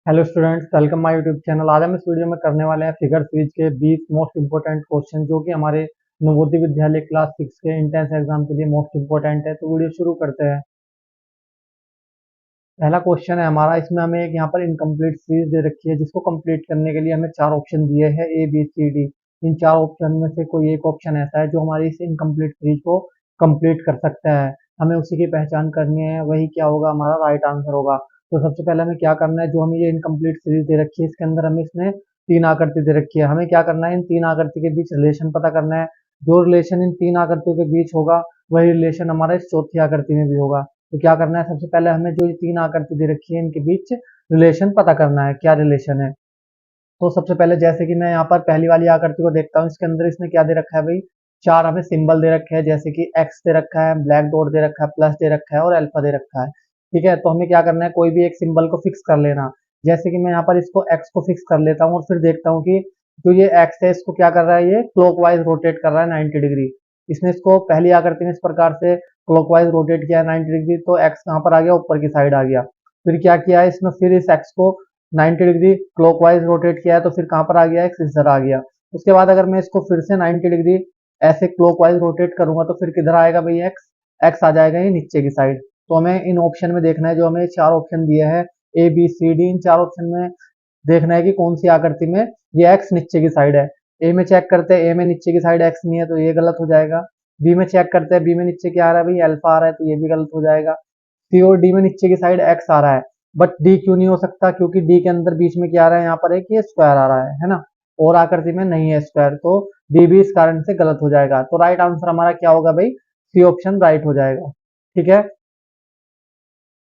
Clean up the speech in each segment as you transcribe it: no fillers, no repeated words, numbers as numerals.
Hello students, welcome my YouTube channel. आज हम इस वीडियो में करने वाले हैं फिगर सीरीज के 20 मोस्ट इंपोर्टेंट क्वेश्चन जो कि हमारे नवोदय विद्यालय क्लास 6 के इंट्रेंस एग्जाम के लिए मोस्ट इंपोर्टेंट है। तो वीडियो शुरू करते हैं। पहला क्वेश्चन है हमारा, इसमें हमें एक यहाँ पर इनकम्प्लीट सीरीज दे रखी है जिसको कंप्लीट करने के लिए हमें चार ऑप्शन दिए हैं, ए बी सी डी। इन चार ऑप्शन में से कोई एक ऑप्शन ऐसा है जो हमारी इस इनकम्प्लीट सीरीज को कंप्लीट कर सकता है। हमें उसी की पहचान करनी है, वही क्या होगा, हमारा राइट आंसर होगा। तो सबसे पहले हमें क्या करना है, जो हमें ये इनकम्प्लीट सीरीज दे रखी है इसके अंदर हमें इसने तीन आकृति दे रखी है। हमें क्या करना है, इन तीन आकृति के बीच रिलेशन पता करना है। जो रिलेशन इन तीन आकृतियों के बीच होगा वही रिलेशन हमारा इस चौथी आकृति में भी होगा। तो क्या करना है, सबसे पहले हमें जो ये तीन आकृति दे रखी है इनके बीच रिलेशन पता करना है, क्या रिलेशन है। तो सबसे पहले जैसे कि मैं यहाँ पर पहली वाली आकृति को देखता हूँ, इसके अंदर इसने क्या दे रखा है भाई, चार हमें सिंबल दे रखे हैं, जैसे कि एक्स दे रखा है, ब्लैक डॉट दे रखा है, प्लस दे रखा है और अल्फा दे रखा है। ठीक है, तो हमें क्या करना है, कोई भी एक सिंबल को फिक्स कर लेना। जैसे कि मैं यहाँ पर इसको एक्स को फिक्स कर लेता हूँ और फिर देखता हूँ कि जो ये एक्स है इसको क्या कर रहा है, ये क्लॉकवाइज रोटेट कर रहा है 90 डिग्री। इसने इसको पहली आकृति में इस प्रकार से क्लॉकवाइज रोटेट किया है 90 डिग्री, तो एक्स कहाँ पर आ गया, ऊपर की साइड आ गया। फिर क्या किया है इसमें, फिर इस एक्स को 90 डिग्री क्लॉकवाइज रोटेट किया है, तो फिर कहाँ पर आ गया, एक्स इधर आ गया। उसके बाद अगर मैं इसको फिर से 90 डिग्री ऐसे क्लॉकवाइज रोटेट करूंगा तो फिर किधर आएगा भाई, एक्स एक्स आ जाएगा ये नीचे की साइड। तो हमें इन ऑप्शन में देखना है, जो हमें चार ऑप्शन दिए हैं ए बी सी डी, इन चार ऑप्शन में देखना है कि कौन सी आकृति में ये एक्स नीचे की साइड है। ए में चेक करते हैं, ए में नीचे की साइड एक्स नहीं है तो ये गलत हो जाएगा। बी में चेक करते हैं, बी में नीचे क्या आ रहा है भाई, अल्फा आ रहा है, तो ये भी गलत हो जाएगा। सी और डी में नीचे की साइड एक्स आ रहा है, बट डी क्यों नहीं हो सकता, क्योंकि डी के अंदर बीच में क्या आ रहा है, यहाँ पर एक ये स्क्वायर आ रहा है ना, और आकृति में नहीं है स्क्वायर, तो डी भी इस कारण से गलत हो जाएगा। तो राइट आंसर हमारा क्या होगा भाई, सी ऑप्शन राइट हो जाएगा। ठीक है,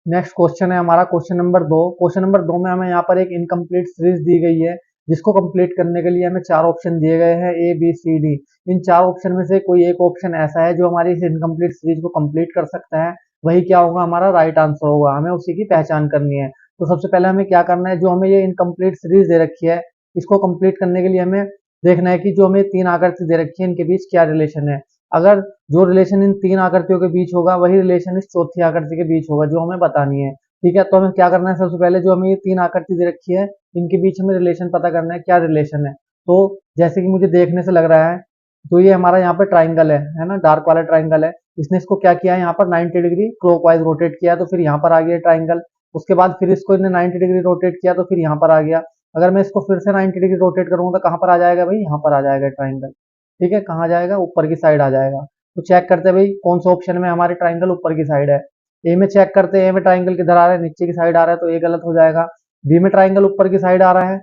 नेक्स्ट क्वेश्चन है हमारा क्वेश्चन नंबर 2। क्वेश्चन नंबर 2 में हमें यहाँ पर एक इनकम्प्लीट सीरीज दी गई है जिसको कंप्लीट करने के लिए हमें चार ऑप्शन दिए गए हैं, ए बी सी डी। इन चार ऑप्शन में से कोई एक ऑप्शन ऐसा है जो हमारी इस इनकम्प्लीट सीरीज को कंप्लीट कर सकता है, वही क्या होगा, हमारा राइट आंसर होगा। हमें उसी की पहचान करनी है। तो सबसे पहले हमें क्या करना है, जो हमें ये इनकम्प्लीट सीरीज दे रखी है इसको कंप्लीट करने के लिए हमें देखना है कि जो हमें तीन आकृति दे रखी है इनके बीच क्या रिलेशन है। अगर जो रिलेशन इन तीन आकृतियों के बीच होगा वही रिलेशन इस चौथी आकृति के बीच होगा, जो हमें बतानी है। ठीक है, तो हमें क्या करना है, सबसे पहले जो हमें ये तीन आकृति दे रखी है इनके बीच हमें रिलेशन पता करना है, क्या रिलेशन है। तो जैसे कि मुझे देखने से लग रहा है, तो ये हमारा यहाँ पर ट्राइंगल है ना, डार्क वाला ट्राइंगल है। इसने इसको क्या किया है, यहाँ पर 90 डिग्री क्लॉकवाइज रोटेट किया, तो फिर यहाँ पर आ गया ट्राइंगल। उसके बाद फिर इसको इन्हें 90 डिग्री रोटेट किया तो फिर यहाँ पर आ गया। अगर मैं इसको फिर से 90 डिग्री रोटेट करूंगा तो कहाँ पर आ जाएगा भाई, यहाँ पर आ जाएगा ट्राइंगल। ठीक है, कहाँ जाएगा, ऊपर की साइड आ जाएगा। तो चेक करते हैं भाई कौन सा ऑप्शन में हमारे ट्राइंगल ऊपर की साइड है। ए में चेक करते हैं, ए में ट्राइंगल किधर आ रहा है, नीचे की साइड आ रहा है, तो ए गलत हो जाएगा। बी में ट्राइंगल ऊपर की साइड आ रहा है,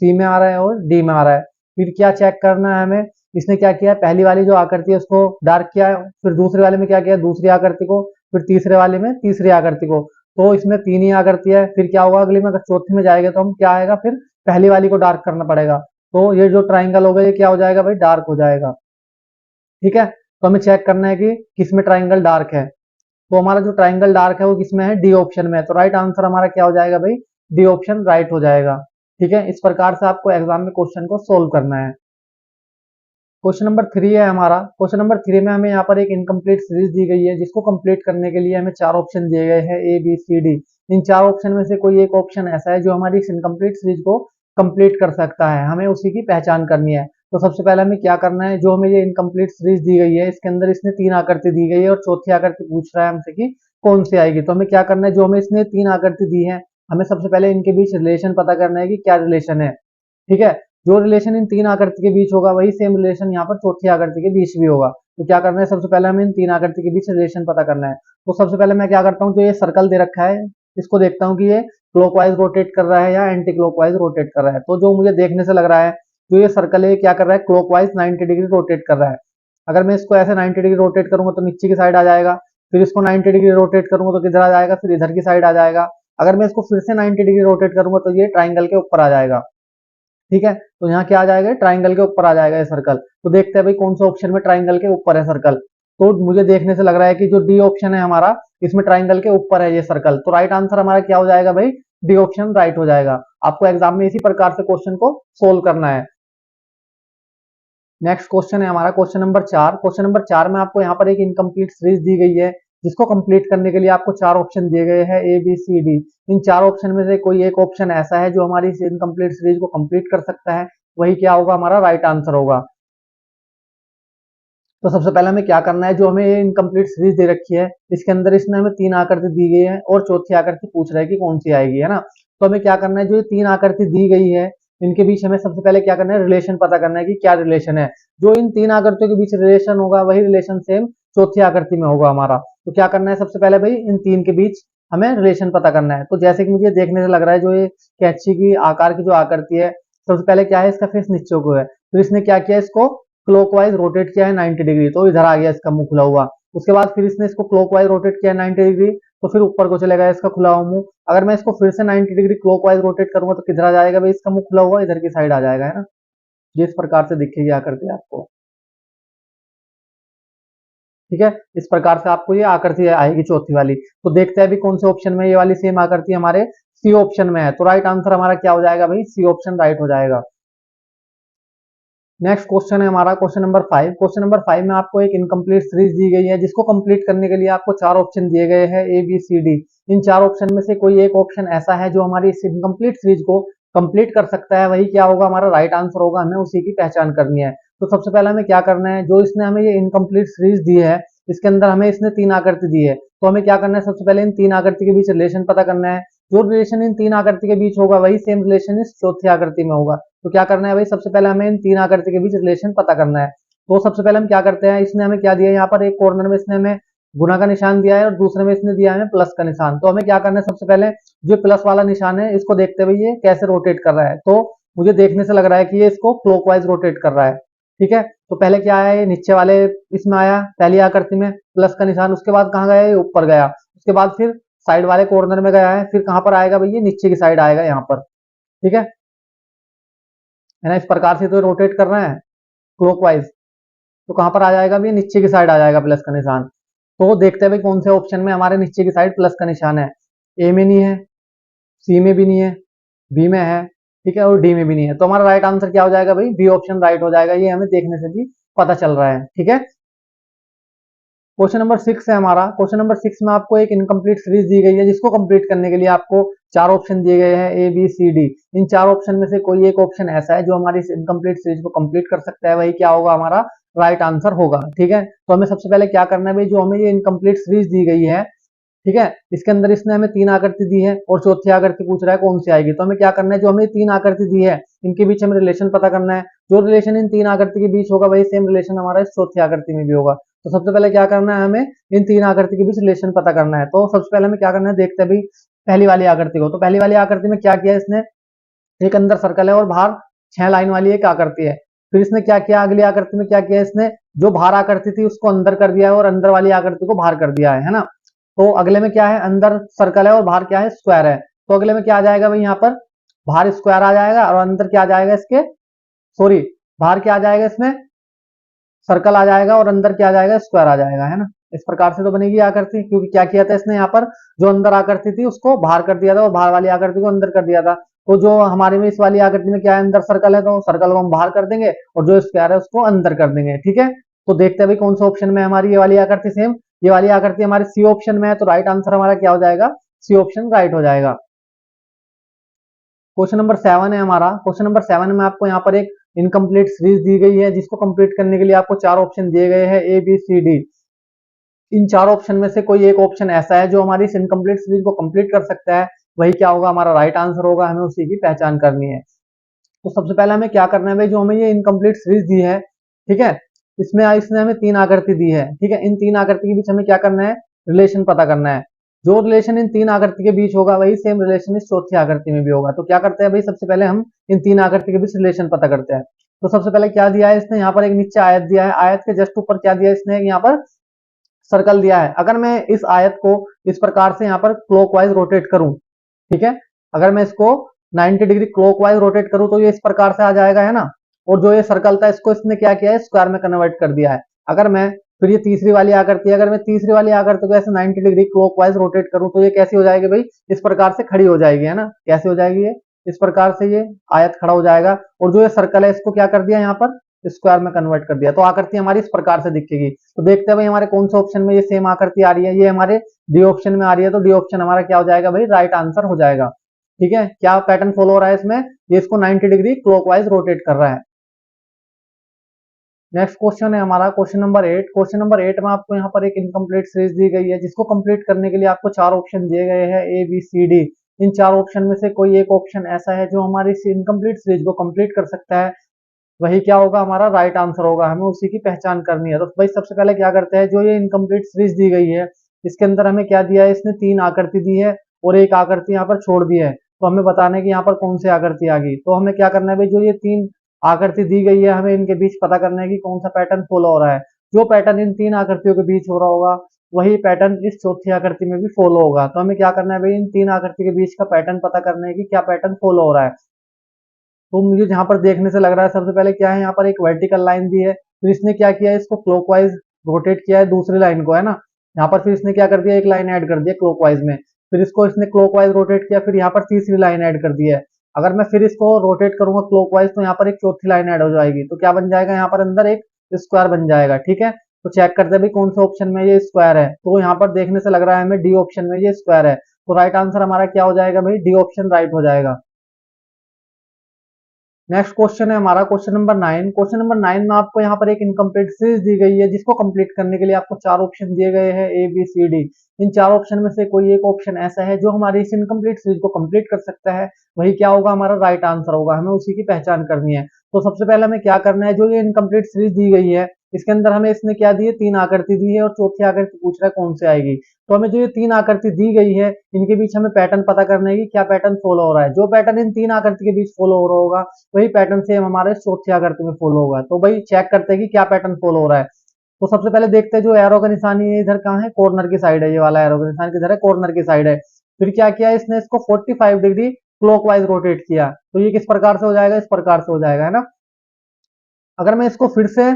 सी में आ रहा है और डी में आ रहा है। फिर क्या चेक करना है हमें, इसने क्या किया, पहली वाली जो आकृति है उसको डार्क किया, फिर दूसरे वाले में क्या किया, दूसरी आकृति को, फिर तीसरे वाले में तीसरी आकृति को। तो इसमें तीन ही आकृति है, फिर क्या होगा अगली में, अगर चौथी में जाएगा तो हम क्या आएगा, फिर पहली वाली को डार्क करना पड़ेगा। तो ये जो ट्राइंगल होगा ये क्या हो जाएगा भाई, डार्क हो जाएगा। ठीक है, तो हमें चेक करना है कि किसमें ट्राइंगल डार्क है। तो हमारा जो ट्राइंगल डार्क है वो किसमें है, डी ऑप्शन में है। तो राइट आंसर हमारा क्या हो जाएगा भाई, डी ऑप्शन राइट हो जाएगा। ठीक है, इस प्रकार से आपको एग्जाम में क्वेश्चन को सोल्व करना है। क्वेश्चन नंबर 3 है हमारा। क्वेश्चन नंबर 3 में हमें यहाँ पर एक इनकम्प्लीट सीरीज दी गई है जिसको कंप्लीट करने के लिए हमें चार ऑप्शन दिए गए हैं, ए बी सी डी। इन चार ऑप्शन में से कोई एक ऑप्शन ऐसा है जो हमारी इस इनकम्प्लीट सीरीज को कंप्लीट कर सकता है, हमें उसी की पहचान करनी है। तो सबसे पहले हमें क्या करना है, जो हमें ये इनकम्प्लीट सीरीज दी गई है इसके अंदर इसने तीन आकृति दी गई है और चौथी आकृति पूछ रहा है हमसे कि कौन सी आएगी। तो हमें क्या करना है, जो हमें इसने तीन आकृति दी है हमें सबसे पहले इनके बीच रिलेशन पता करना है कि क्या रिलेशन है। ठीक है, जो रिलेशन इन तीन आकृति के बीच होगा वही सेम रिलेशन यहाँ पर चौथी आकृति के बीच भी होगा। तो क्या करना है, सबसे पहले हमें इन तीन आकृति के बीच रिलेशन पता करना है। तो सबसे पहले मैं क्या करता हूँ, जो ये सर्कल दे रखा है इसको देखता हूँ कि ये क्लॉकवाइज रोटेट कर रहा है या एंटी क्लॉकवाइज रोटेट कर रहा है। तो जो मुझे देखने से लग रहा है, जो ये सर्कल है क्या कर रहा है, क्लॉकवाइज 90 डिग्री रोटेट कर रहा है। अगर मैं इसको ऐसे 90 डिग्री रोटेट करूंगा तो नीचे की साइड आ जाएगा, फिर इसको 90 डिग्री रोटेट करूंगा तो किधर आ जाएगा, फिर इधर की साइड आ जाएगा। अगर मैं इसको फिर से 90 डिग्री रोटेट करूंगा तो ये ट्राइंगल के ऊपर आ जाएगा। ठीक है, तो यहाँ क्या आ जाएगा, ट्राइंगल के ऊपर आ जाएगा ये सर्कल। तो देखते हैं भाई कौन सा ऑप्शन में ट्राइंगल के ऊपर है सर्कल। तो मुझे देखने से लग रहा है कि जो डी ऑप्शन है हमारा, इसमें ट्राइंगल के ऊपर है ये सर्कल। तो राइट आंसर हमारा क्या हो जाएगा भाई, डी ऑप्शन राइट हो जाएगा। आपको एग्जाम में इसी प्रकार से क्वेश्चन को सोल्व करना है। नेक्स्ट क्वेश्चन है हमारा क्वेश्चन नंबर 4। क्वेश्चन नंबर 4 में आपको यहाँ पर एक इनकम्प्लीट सीरीज दी गई है जिसको कंप्लीट करने के लिए आपको चार ऑप्शन दिए गए हैं ए बी सी डी। इन चार ऑप्शन में से कोई एक ऑप्शन ऐसा है जो हमारी इस इनकम्प्लीट सीरीज को कंप्लीट कर सकता है, वही क्या होगा, हमारा राइट आंसर होगा। तो सबसे पहले हमें क्या करना है, जो हमें ये इनकम्प्लीट सीरीज दे रखी है इसके अंदर इसने हमें तीन आकृति दी गई है और चौथी आकृति पूछ रहा है कि कौन सी आएगी, है ना। तो हमें क्या करना है, जो ये तीन आकृति दी गई है इनके बीच हमें सबसे पहले क्या करना है, रिलेशन पता करना है कि क्या रिलेशन है। जो इन तीन आकृतियों के बीच रिलेशन होगा वही रिलेशन सेम चौथी आकृति में होगा हमारा। तो क्या करना है, सबसे पहले भाई इन तीन के बीच हमें रिलेशन पता करना है। तो जैसे कि मुझे देखने से लग रहा है, जो ये कैंची की आकार की जो आकृति है, सबसे पहले क्या है, इसका फेस नीचे को है, तो इसने क्या किया, इसको क्लॉकवाइज रोटेट किया है 90 डिग्री, तो इधर आ गया इसका मुंह खुला हुआ। उसके बाद फिर इसने इसको क्लॉकवाइज रोटेट किया 90 डिग्री, तो फिर ऊपर को चलेगा इसका खुला हुआ मुंह। अगर मैं इसको फिर से 90 डिग्री क्लॉकवाइज रोटेट करूंगा तो किधर आ जाएगा भाई, इसका मुंह खुला हुआ इधर की साइड आ जाएगा, है ना। जिस प्रकार से दिखेगी आकृति आपको, ठीक है, इस प्रकार से आपको ये आकृति आएगी चौथी वाली। तो देखते हैं अभी कौन से ऑप्शन में ये वाली सेम आकृति हमारे सी ऑप्शन में है। तो राइट आंसर हमारा क्या हो जाएगा भाई, सी ऑप्शन राइट हो जाएगा। नेक्स्ट क्वेश्चन है हमारा क्वेश्चन नंबर 5। क्वेश्चन नंबर 5 में आपको एक इनकम्प्लीट सीरीज दी गई है जिसको कंप्लीट करने के लिए आपको चार ऑप्शन दिए गए हैं ए बी सी डी। इन चार ऑप्शन में से कोई एक ऑप्शन ऐसा है जो हमारी इस इनकम्प्लीट सीरीज को कंप्लीट कर सकता है, वही क्या होगा, हमारा राइट आंसर होगा। हमें उसी की पहचान करनी है। तो सबसे पहले हमें क्या करना है, जो इसने हमें ये इनकम्प्लीट सीरीज दी है इसके अंदर हमें इसने तीन आकृति दी है, तो हमें क्या करना है, सबसे पहले इन तीन आकृति के बीच रिलेशन पता करना है। जो रिलेशन इन तीन आकृति के बीच होगा वही सेम रिलेशन इस चौथी आकृति में होगा। तो क्या करना है भाई, सबसे पहले हमें इन तीन आकृति के बीच रिलेशन पता करना है। तो सबसे पहले हम क्या करते हैं, इसने हमें क्या दिया है, यहाँ पर एक कॉर्नर में इसने हमें गुना का निशान दिया है और दूसरे में इसने दिया है प्लस का निशान। तो हमें क्या करना है, सबसे पहले जो प्लस वाला निशान है इसको देखते हुए ये कैसे रोटेट कर रहा है। तो मुझे देखने से लग रहा है कि ये इसको क्लॉकवाइज रोटेट कर रहा है, ठीक है। तो पहले क्या आया, ये नीचे वाले इसमें आया पहली आकृति में प्लस का निशान, उसके बाद कहाँ गया, ये ऊपर गया, उसके बाद फिर साइड वाले कॉर्नर में गया है, फिर कहां पर आएगा भैया, नीचे की साइड आएगा यहाँ पर, ठीक है ना। इस प्रकार से तो रोटेट कर रहे हैं क्लॉकवाइज, तो कहां पर आ जाएगा भैया, नीचे की साइड आ जाएगा प्लस का निशान। तो देखते हैं भाई कौन से ऑप्शन में हमारे नीचे की साइड प्लस का निशान है। ए में नहीं है, सी में भी नहीं है, बी में है, ठीक है, और डी में भी नहीं है। तो हमारा राइट आंसर क्या हो जाएगा भाई, बी ऑप्शन राइट हो जाएगा। ये हमें देखने से भी पता चल रहा है, ठीक है। क्वेश्चन नंबर 6 है हमारा। क्वेश्चन नंबर 6 में आपको एक इनकम्प्लीट सीरीज दी गई है जिसको कंप्लीट करने के लिए आपको चार ऑप्शन दिए गए हैं ए बी सी डी। इन चार ऑप्शन में से कोई एक ऑप्शन ऐसा है जो हमारी इस इनकम्प्लीट सीरीज को कंप्लीट कर सकता है, वही क्या होगा, हमारा राइट आंसर होगा, ठीक है। तो हमें सबसे पहले क्या करना है भाई, जो हमें ये इनकम्प्लीट सीरीज दी गई है, ठीक है, इसके अंदर इसने हमें तीन आकृति दी है और चौथी आकृति पूछ रहा है कौन सी आएगी। तो हमें क्या करना है, जो हमें तीन आकृति दी है इनके बीच हमें रिलेशन पता करना है। जो रिलेशन इन तीन आकृति के बीच होगा वही सेम रिलेशन हमारा इस चौथी आकृति में भी होगा। तो सबसे पहले क्या करना है, हमें इन तीन आकृति के बीच रिलेशन पता करना है। तो सबसे पहले हमें क्या करना है, देखते हैं भाई पहली वाली आकृति को। तो पहली वाली आकृति में क्या किया इसने, एक अंदर सर्कल है और बाहर छह लाइन वाली एक आकृति है। फिर इसने क्या किया, अगली आकृति में क्या किया, इसने जो बाहर आकृति थी उसको अंदर कर दिया है और अंदर वाली आकृति को बाहर कर दिया है ना। तो अगले में क्या है, अंदर सर्कल है और बाहर क्या है, स्क्वायर है। तो अगले में क्या आ जाएगा भाई, यहाँ पर बाहर स्क्वायर आ जाएगा और अंदर क्या आ जाएगा इसके, सॉरी, बाहर क्या आ जाएगा, इसमें सर्कल आ जाएगा और अंदर क्या आ जाएगा, स्क्वायर आ जाएगा, है ना। इस प्रकार से तो बनेगी आकृति, क्योंकि क्या किया था इसने, यहाँ पर जो अंदर आकृति थी उसको बाहर कर दिया था और बाहर वाली आकृति को अंदर कर दिया था। तो जो हमारे में इस वाली आकृति में क्या है, अंदर सर्कल है, तो सर्कल को हम बाहर कर देंगे और जो स्क्वायर है उसको अंदर कर देंगे, ठीक है। तो देखते हैं भाई कौन सा ऑप्शन में हमारी ये वाली आकृति सेम, ये वाली आकृति हमारी सी ऑप्शन में है। तो राइट आंसर हमारा क्या हो जाएगा, सी ऑप्शन राइट हो जाएगा। क्वेश्चन नंबर 7 है हमारा। क्वेश्चन नंबर 7 में आपको यहाँ पर एक इनकम्प्लीट सीरीज दी गई है जिसको कंप्लीट करने के लिए आपको चार ऑप्शन दिए गए हैं ए बी सी डी। इन चार ऑप्शन में से कोई एक ऑप्शन ऐसा है जो हमारी इस इनकम्प्लीट सीरीज को कंप्लीट कर सकता है, वही क्या होगा, हमारा राइट आंसर होगा। हमें उसी की पहचान करनी है। तो सबसे पहले हमें क्या करना है भाई, जो हमें ये इनकम्प्लीट सीरीज दी है, ठीक है, इसमें इसने हमें तीन आकृति दी है, ठीक है। इन तीन आकृति के बीच हमें क्या करना है, रिलेशन पता करना है। जो रिलेशन इन तीन आकृति के बीच होगा वही सेम रिलेशन इस चौथी आकृति में भी होगा। तो क्या करते हैं भाई, सबसे पहले हम इन तीन आकृति के बीच रिलेशन पता करते हैं। तो सबसे पहले क्या दिया है इसने, यहाँ पर एक नीचे आयत दिया है, आयत के जस्ट ऊपर क्या दिया इसने, यहाँ पर सर्कल दिया है। अगर मैं इस आयत को इस प्रकार से यहाँ पर क्लॉकवाइज रोटेट करूं, ठीक है, अगर मैं इसको 90 डिग्री क्लॉकवाइज रोटेट करूं तो ये इस प्रकार से आ जाएगा, है ना। और जो ये सर्कल था इसको इसने क्या किया है, स्क्वायर में कन्वर्ट कर दिया है। अगर मैं फिर ये तीसरी वाली आकृति, अगर मैं तीसरी वाली आकृति को ऐसे 90 डिग्री क्लॉकवाइज रोटेट करूं तो ये कैसी हो जाएगी भाई, इस प्रकार से खड़ी हो जाएगी, है ना। कैसे हो जाएगी ये, इस प्रकार से ये आयत खड़ा हो जाएगा। और जो ये सर्कल है इसको क्या कर दिया, यहाँ पर स्क्वायर में कन्वर्ट कर दिया, तो आकृति हमारी इस प्रकार से दिखेगी। तो देखते हैं भाई हमारे कौन से ऑप्शन में ये सेम आकृति आ रही है। ये हमारे डी ऑप्शन में आ रही है, तो डी ऑप्शन हमारा क्या हो जाएगा भाई, राइट आंसर हो जाएगा। ठीक है, क्या पैटर्न फॉलो हो रहा है इसमें, ये इसको 90 डिग्री क्लॉकवाइज रोटेट कर रहा है। नेक्स्ट क्वेश्चन है हमारा क्वेश्चन नंबर 8। क्वेश्चन नंबर 8 में आपको यहाँ पर एक इनकम्प्लीट सीरीज दी गई है, जिसको कंप्लीट करने के लिए आपको चार ऑप्शन दिए गए हैं, ए बी सी डी। इन चार ऑप्शन में से कोई एक ऑप्शन ऐसा है जो हमारी इस इनकम्प्लीट सीरीज को कंप्लीट कर सकता है, वही क्या होगा, हमारा राइट आंसर होगा। हमें उसी की पहचान करनी है। तो भाई सबसे पहले क्या करते हैं, जो ये इनकम्प्लीट सीरीज दी गई है, इसके अंदर हमें क्या दिया है, इसने तीन आकृति दी है और एक आकृति यहाँ पर छोड़ दी है। तो हमें बताना है कि यहाँ पर कौन सी आकृति आ गई। तो हमें क्या करना है भाई, जो ये तीन आकृति दी गई है, हमें इनके बीच पता करना है कि कौन सा पैटर्न फॉलो हो रहा है। जो पैटर्न इन तीन आकृतियों के बीच हो रहा होगा, वही पैटर्न इस चौथी आकृति में भी फॉलो होगा। तो हमें क्या करना है भाई, इन तीन आकृति के बीच का पैटर्न पता करना है कि क्या पैटर्न फॉलो हो रहा है। तो मुझे जहां पर देखने से लग रहा है, सबसे पहले क्या है, यहाँ पर एक वर्टिकल लाइन दी है, फिर इसने क्या किया है, इसको क्लॉकवाइज रोटेट किया है दूसरी लाइन को, है ना। यहाँ पर फिर इसने क्या कर दिया, एक लाइन ऐड कर दिया क्लॉकवाइज में, फिर इसको इसने क्लॉकवाइज रोटेट किया, फिर यहाँ पर तीसरी लाइन ऐड कर दी है। अगर मैं फिर इसको रोटेट करूंगा क्लॉकवाइज, तो यहाँ पर एक चौथी लाइन ऐड हो जाएगी। तो क्या बन जाएगा, यहाँ पर अंदर एक स्क्वायर बन जाएगा। ठीक है, तो चेक करते हैं भाई कौन से ऑप्शन में ये स्क्वायर है। तो यहाँ पर देखने से लग रहा है हमें डी ऑप्शन में ये स्क्वायर है। तो राइट आंसर हमारा क्या हो जाएगा भाई, डी ऑप्शन राइट हो जाएगा। नेक्स्ट क्वेश्चन है हमारा क्वेश्चन नंबर 9। क्वेश्चन नंबर 9 में आपको यहाँ पर एक इनकम्प्लीट सीरीज दी गई है, जिसको कंप्लीट करने के लिए आपको चार ऑप्शन दिए गए हैं, ए बी सी डी। इन चार ऑप्शन में से कोई एक ऑप्शन ऐसा है जो हमारी इस इनकम्प्लीट सीरीज को कंप्लीट कर सकता है, वही क्या होगा, हमारा राइट आंसर होगा। हमें उसी की पहचान करनी है। तो सबसे पहले हमें क्या करना है, जो ये इनकम्प्लीट सीरीज दी गई है, इसके अंदर हमें इसने क्या दी है, तीन आकृति दी है और चौथी आकृति पूछ रहा है कौन से आएगी। तो हमें जो ये तीन आकृति दी गई है, इनके बीच हमें पैटर्न पता करना है कि क्या पैटर्न फॉलो हो रहा है। जो पैटर्न इन तीन आकृति के बीच फॉलो हो रहा होगा, वही पैटर्न सेम हमारे चौथी आकृति में फॉलो होगा। तो भाई चेक करते हैं कि क्या पैटर्न फॉलो हो रहा है। तो सबसे पहले देखते हैं, जो एरो का निशान है इधर कहाँ है, कॉर्नर की साइड है। ये वाला एरो का निशान किधर है, कॉर्नर की साइड है। फिर क्या किया इसने, इसको 45 डिग्री क्लॉकवाइज रोटेट किया। तो ये किस प्रकार से हो जाएगा, इस प्रकार से हो जाएगा, है ना। अगर मैं इसको फिर से,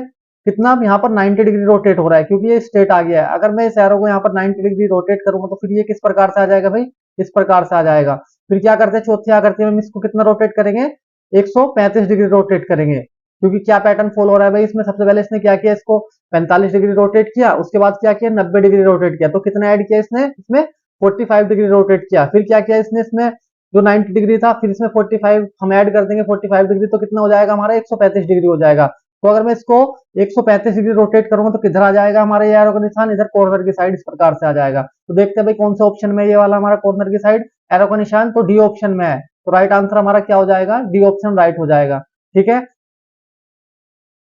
कितना यहाँ पर 90 डिग्री रोटेट हो रहा है, क्योंकि ये स्ट्रेट आ गया है। अगर मैं इस एरो को यहाँ पर 90 डिग्री रोटेट करूंगा, तो फिर ये किस प्रकार से आ जाएगा भाई, इस प्रकार से आ जाएगा। फिर क्या करते हैं, चौथी आकृति में हम इसको कितना रोटेट करेंगे, 135 डिग्री रोटेट करेंगे। क्योंकि क्या पैटर्न फॉलो हो रहा है भाई, इसमें सबसे पहले इसने क्या किया, इसको 45 डिग्री रोटेट किया, उसके बाद क्या किया, 90 डिग्री रोटेट किया। तो कितना ऐड किया इसने, इसमें 45 डिग्री रोटेट किया। फिर क्या किया इसने, इसमें जो 90 डिग्री था, फिर इसमें 45 हम ऐड कर देंगे, 45 डिग्री, तो कितना हो जाएगा हमारा, 135 डिग्री हो जाएगा। तो अगर मैं इसको 135 डिग्री रोटेट करूंगा, तो किधर आ जाएगा हमारा ये एरो का निशान, इधर कॉर्नर की साइड इस प्रकार से आ जाएगा। तो देखते हैं भाई कौन सा ऑप्शन में ये वाला हमारा कॉर्नर की साइड एरो का निशान, तो डी ऑप्शन में है। तो राइट आंसर हमारा क्या हो जाएगा, डी ऑप्शन राइट हो जाएगा। ठीक है,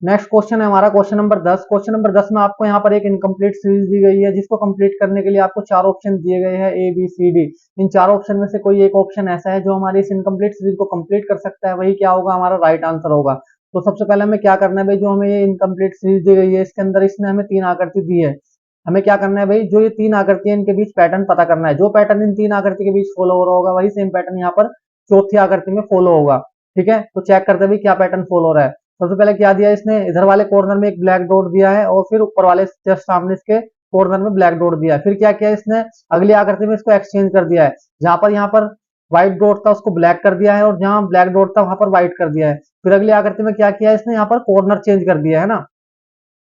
नेक्स्ट क्वेश्चन है हमारा क्वेश्चन नंबर 10। क्वेश्चन नंबर 10 में आपको यहाँ पर एक इनकम्प्लीट सीरीज दी गई है, जिसको कंप्लीट करने के लिए आपको चार ऑप्शन दिए गए हैं, ए बी सी डी। इन चार ऑप्शन में से कोई एक ऑप्शन ऐसा है जो हमारी इस इनकम्प्लीट सीरीज को कंप्लीट कर सकता है, वही क्या होगा, हमारा राइट आंसर होगा। तो सबसे पहले हमें क्या करना है भाई, जो हमें ये इनकम्प्लीट सीरीज दी गई है, इसके अंदर इसने हमें तीन आकृति दी है। हमें क्या करना है भाई, जो ये तीन आकृति है, इनके बीच पैटर्न पता करना है। जो पैटर्न इन तीन आकृति के बीच फॉलो हो रहा होगा, वही सेम पैटर्न यहाँ पर चौथी आकृति में फॉलो होगा। ठीक है, तो चेक करते हैं भाई क्या पैटर्न फॉलो हो रहा है। सबसे पहले क्या दिया इसने, इधर वाले कॉर्नर में एक ब्लैक डॉट दिया है, और फिर ऊपर वाले जस्ट सामने इसके कॉर्नर में ब्लैक डॉट दिया है। फिर क्या किया इसने, अगली आकृति में इसको एक्सचेंज कर दिया है। जहां पर यहाँ पर व्हाइट डॉट था उसको ब्लैक कर दिया है, और जहां ब्लैक डॉट था वहां पर व्हाइट कर दिया है। फिर अगली आकृति में क्या किया इसने, यहाँ पर कॉर्नर चेंज कर दिया है ना।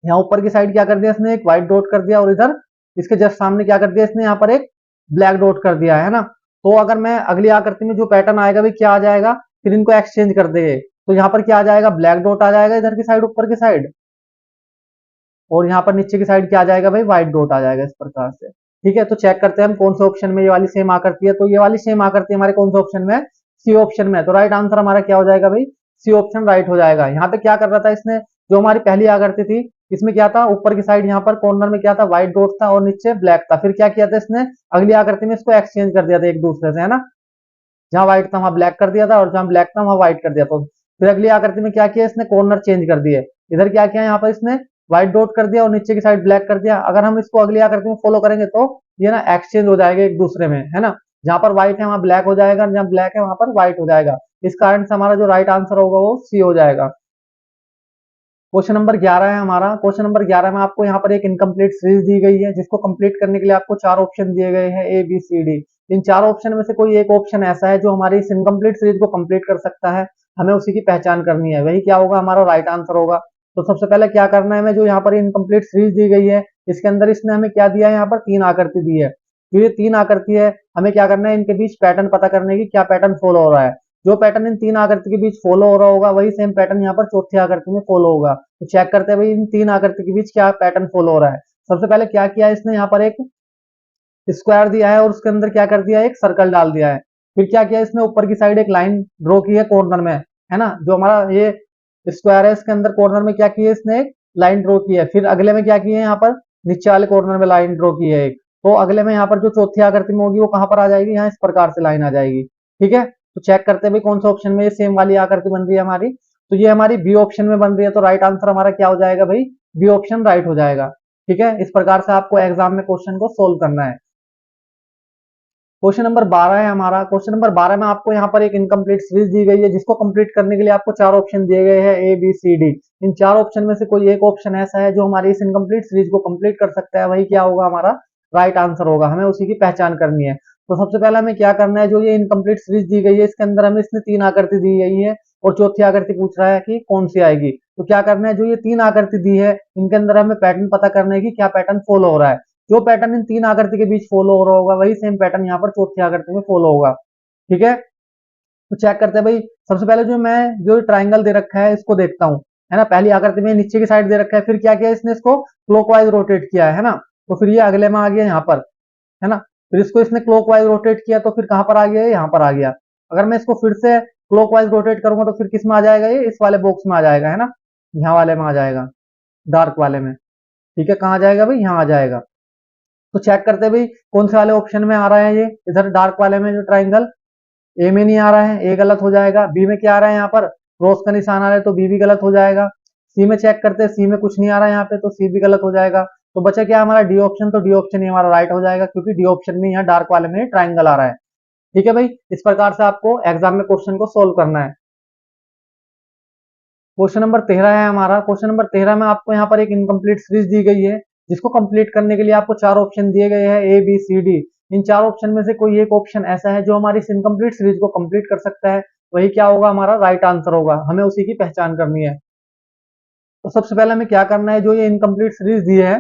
यहाँ ऊपर की साइड क्या कर दिया इसने, एक व्हाइट डॉट कर दिया, और इधर इसके जस्ट सामने क्या कर दिया इसने, यहाँ पर एक ब्लैक डॉट कर दिया है ना। तो अगर मैं अगली आकृति में जो पैटर्न आएगा भी क्या आ जाएगा, फिर इनको एक्सचेंज कर देंगे, तो यहाँ पर क्या आ जाएगा, ब्लैक डॉट आ जाएगा इधर की साइड, ऊपर की साइड, और यहाँ पर नीचे की साइड क्या आ जाएगा भाई, व्हाइट डॉट आ जाएगा इस प्रकार से। ठीक है, तो चेक करते हैं हम कौन से ऑप्शन में ये वाली सेम आकृति है। तो ये वाली सेम आकृति हमारे कौन से ऑप्शन में है, सी ऑप्शन में है। तो राइट आंसर हमारा क्या हो जाएगा भाई, सी ऑप्शन राइट हो जाएगा। यहाँ पे क्या कर रहा था इसने, जो हमारी पहली आकृति थी, इसमें क्या था, ऊपर की साइड यहाँ पर कॉर्नर में क्या था, व्हाइट डॉट था, और नीचे ब्लैक था। फिर क्या किया था इसने, अगली आकृति में इसको एक्सचेंज कर दिया था एक दूसरे से, है ना। जहां व्हाइट था वहां ब्लैक कर दिया था, और जहां ब्लैक था वहां व्हाइट कर दिया। तो फिर अगली आकृति में क्या किया इसने, कॉर्नर चेंज कर दिए। इधर क्या किया, यहाँ पर इसने व्हाइट डॉट कर दिया और नीचे की साइड ब्लैक कर दिया। अगर हम इसको अगली आकृति में फॉलो करेंगे, तो ये ना एक्सचेंज हो जाएगा एक दूसरे में, है ना। जहां पर व्हाइट है वहां ब्लैक हो जाएगा, जहां ब्लैक है वहां पर व्हाइट हो जाएगा। इस कारण से हमारा जो राइट आंसर होगा वो सी हो जाएगा। क्वेश्चन नंबर 11 है हमारा। क्वेश्चन नंबर 11 में आपको यहाँ पर एक इनकम्प्लीट सीरीज दी गई है, जिसको कंप्लीट करने के लिए आपको चार ऑप्शन दिए गए हैं, ए बी सी डी। इन चार ऑप्शन में से कोई एक ऑप्शन ऐसा है जो हमारी इस इनकम्प्लीट सीरीज को कंप्लीट कर सकता है, हमें उसी की पहचान करनी है, वही क्या होगा, हमारा राइट आंसर होगा। तो सबसे पहले क्या करना है हमें, जो यहाँ पर इनकम्प्लीट सीरीज दी गई है इसके अंदर इसने हमें क्या दिया है, यहाँ पर 3 आकृति दी है। तो ये 3 आकृति है, हमें क्या करना है, इनके बीच पैटर्न पता करने की, क्या पैटर्न फॉलो हो रहा है। जो पैटर्न इन 3 आकृति के बीच फॉलो हो रहा होगा वही सेम पैटर्न यहाँ पर चौथी आकृति में फॉलो होगा। तो चेक करते हैं भाई इन 3 आकृति के बीच क्या पैटर्न फॉलो हो रहा है। सबसे पहले क्या किया है इसने, यहाँ पर एक स्क्वायर दिया है और उसके अंदर क्या कर दिया है, एक सर्कल डाल दिया है। फिर क्या किया इसने, ऊपर की साइड एक लाइन ड्रॉ की है कॉर्नर में, है ना। जो हमारा ये स्क्वायर है इसके अंदर कॉर्नर में क्या किया है इसने, एक लाइन ड्रॉ की है। फिर अगले में क्या किया है, यहाँ पर नीचे वाले कॉर्नर में लाइन ड्रॉ की है एक। तो अगले में यहाँ पर जो चौथी आकृति में होगी वो कहाँ पर आ जाएगी, यहाँ इस प्रकार से लाइन आ जाएगी। ठीक है, तो चेक करते हैं भाई कौन सा ऑप्शन में ये सेम वाली आकृति बन रही है हमारी। तो ये हमारी बी ऑप्शन में बन रही है, तो राइट आंसर हमारा क्या हो जाएगा भाई, बी ऑप्शन राइट हो जाएगा। ठीक है, इस प्रकार से आपको एग्जाम में क्वेश्चन को सोल्व करना है। क्वेश्चन नंबर 12 है हमारा। क्वेश्चन नंबर 12 में आपको यहाँ पर एक इनकम्प्लीट सीरीज दी गई है जिसको कंप्लीट करने के लिए आपको 4 ऑप्शन दिए गए हैं, ए बी सी डी। इन 4 ऑप्शन में से कोई एक ऑप्शन ऐसा है जो हमारी इस इनकम्प्लीट सीरीज को कंप्लीट कर सकता है, वही क्या होगा, हमारा राइट आंसर होगा। हमें उसी की पहचान करनी है। तो सबसे पहले हमें क्या करना है, जो ये इनकम्प्लीट सीरीज दी गई है इसके अंदर हमें इसने 3 आकृति दी गई है और चौथी आकृति पूछ रहा है कि कौन सी आएगी। तो क्या करना है, जो ये 3 आकृति दी है इनके अंदर हमें पैटर्न पता करना है कि क्या पैटर्न फॉलो हो रहा है। जो पैटर्न इन 3 आकृति के बीच फॉलो हो रहा होगा वही सेम पैटर्न यहाँ पर चौथी आकृति में फॉलो होगा। ठीक है, तो चेक करते हैं भाई। सबसे पहले जो ट्राइंगल दे रखा है इसको देखता हूँ, है ना। पहली आकृति में नीचे की साइड दे रखा है, फिर क्या किया इसने, इसको क्लॉकवाइज रोटेट किया है ना। तो फिर ये अगले में आ गया यहाँ पर, है ना। फिर इसको इसने क्लॉकवाइज रोटेट किया तो फिर कहाँ पर आ गया, यहाँ पर आ गया। अगर मैं इसको फिर से क्लॉकवाइज रोटेट करूंगा तो फिर किस में आ जाएगा, ये इस वाले बॉक्स में आ जाएगा, है ना। यहाँ वाले में आ जाएगा, डार्क वाले में। ठीक है, कहाँ आ जाएगा भाई, यहाँ आ जाएगा। तो चेक करते हैं भाई कौन से वाले ऑप्शन में आ रहा है, ये इधर डार्क वाले में जो ट्राइंगल, ए में नहीं आ रहा है, ए गलत हो जाएगा। बी में क्या आ रहा है, यहाँ पर क्रॉस का निशान आ रहा है तो बी भी गलत हो जाएगा। सी में चेक करते हैं, सी में कुछ नहीं आ रहा है यहाँ पे, तो सी भी गलत हो जाएगा। तो बचा क्या हमारा, डी ऑप्शन। तो डी ऑप्शन ही हमारा राइट हो जाएगा क्योंकि डी ऑप्शन में यहाँ डार्क वाले में ट्राइंगल आ रहा है। ठीक है भाई, इस प्रकार से आपको एग्जाम में क्वेश्चन को सोल्व करना है। क्वेश्चन नंबर 13 है हमारा। क्वेश्चन नंबर 13 में आपको यहाँ पर एक इनकम्प्लीट सीरीज दी गई है जिसको कंप्लीट करने के लिए आपको 4 ऑप्शन दिए गए हैं, ए बी सी डी। इन 4 ऑप्शन में से कोई एक ऑप्शन ऐसा है जो हमारी इस इनकम्प्लीट सीरीज को कंप्लीट कर सकता है, वही क्या होगा, हमारा राइट आंसर होगा। हमें उसी की पहचान करनी है। तो सबसे पहले हमें क्या करना है, जो ये इनकम्प्लीट सीरीज दी है